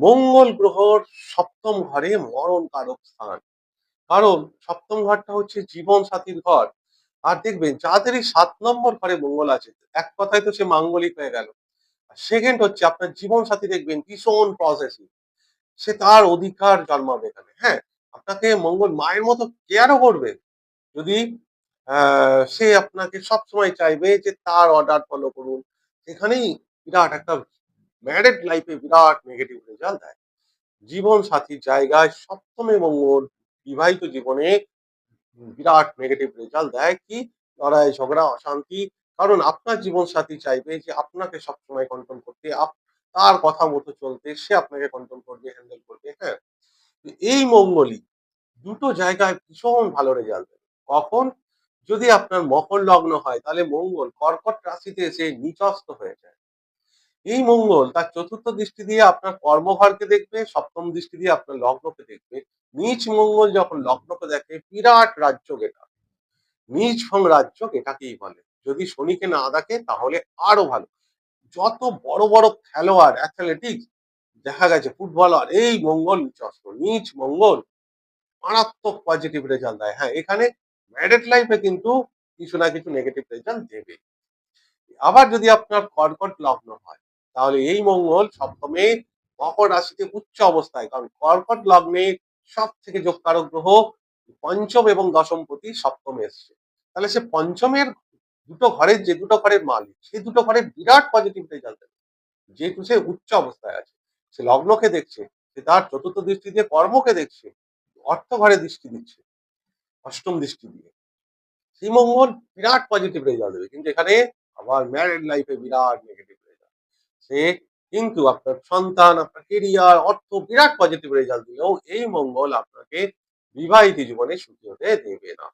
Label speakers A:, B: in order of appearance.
A: মঙ্গল গ্রহর সপ্তম ঘরে মরণ কারক স্থান। কারণ সপ্তম ঘরটা হচ্ছে জীবন সাথীর ঘর। আর দেখবেন যাদেরই 7 নম্বর ঘরে মঙ্গল আছে, এক কথায় তো সে মাঙ্গলিক হয়ে গেল। সেকেন্ড হচ্ছে আপনার জীবন সাথী দেখবেন ভীষণ প্রসেসিভ। সে তার অধিকার জন্মাবে এখানে। হ্যাঁ, আপনাকে মঙ্গল মায়ের মতো কেয়ারও করবে। যদি সে আপনাকে সবসময় চাইবে যে তার অর্ডার ফলো করুন। এখানেই বিরাট একটা ম্যারেড লাইফে বিরাট নেগেটিভ রেজাল্ট দেয়। জীবন সাথীর জায়গায় সপ্তমে মঙ্গল বিবাহিত জীবনে বিরাট নেগেটিভ রেজাল্ট দেয় কি লড়াই ঝগড়া অশান্তি। কারণ আপনার জীবন সাথী চাইবে যে আপনাকে সবসময় কন্ট্রোল করতে, তার কথা মতো চলতে, সে আপনাকে কন্ট্রোল করবে, হ্যান্ডেল করবে। হ্যাঁ, এই মঙ্গলই দুটো জায়গায় ভীষণ ভালো রেজাল্ট দেবে। কখন? যদি আপনার মকর লগ্ন হয় তাহলে মঙ্গল কর্কট রাশিতে এসে নিচস্থ হয়ে যায়। এই মঙ্গল তার চতুর্থ দৃষ্টি দিয়ে আপনার কর্মঘরকে দেখবে, সপ্তম দৃষ্টি দিয়ে আপনার লগ্নকে দেখবে। নিচ মঙ্গল যখন লগ্নকে দেখে বিরাট রাজ্য গেটা। নিজ ভং রাজ্য এটাকেই বলে। যদি শনিকে না দেখে তাহলে আরো ভালো। যত বড় বড় খেলোয়াড় অ্যাথলেটিক্স দেখা গেছে ফুটবলার এই মঙ্গল নিচস্ত নিচ মঙ্গল মারাত্মক পজিটিভ রেজাল্ট দেয়। হ্যাঁ, এখানে ম্যারেড লাইফে কিন্তু কিছু না কিছু নেগেটিভ রেজাল্ট দেবে। আবার যদি আপনার কর্কট লগ্ন হয় তাহলে এই মঙ্গল সপ্তমে মকর রাশিতে উচ্চ অবস্থায়, কারণ কর্কট লগ্নে সব থেকে যোগকারক গ্রহ পঞ্চম এবং দশমপতি সপ্তমে এসছে। তাহলে সে পঞ্চমের দুটো ঘরের যে দুটো ঘরের মালিক সেই দুটো ঘরের বিরাট পজিটিভ রেজাল্ট দেবে। যেহেতু সে উচ্চ অবস্থায় আছে, সে লগ্নকে দেখছে, সে তার চতুর্থ দৃষ্টি দিয়ে কর্মকে দেখছে, অর্থ ঘরে দৃষ্টি দিচ্ছে অষ্টম দৃষ্টি দিয়ে। সেই মঙ্গল বিরাট পজিটিভ রেজাল্ট দেবে, কিন্তু এখানে আবার ম্যারেড লাইফে বিরাট নেগেটিভ রেজাল্ট। সে কিন্তু আপনার সন্তান, আপনার কেরিয়ার, অর্থ বিরাট পজিটিভ রেজাল্ট দিলেও এই মঙ্গল আপনাকে বিবাহিত জীবনে সুখী হতে দেবে না।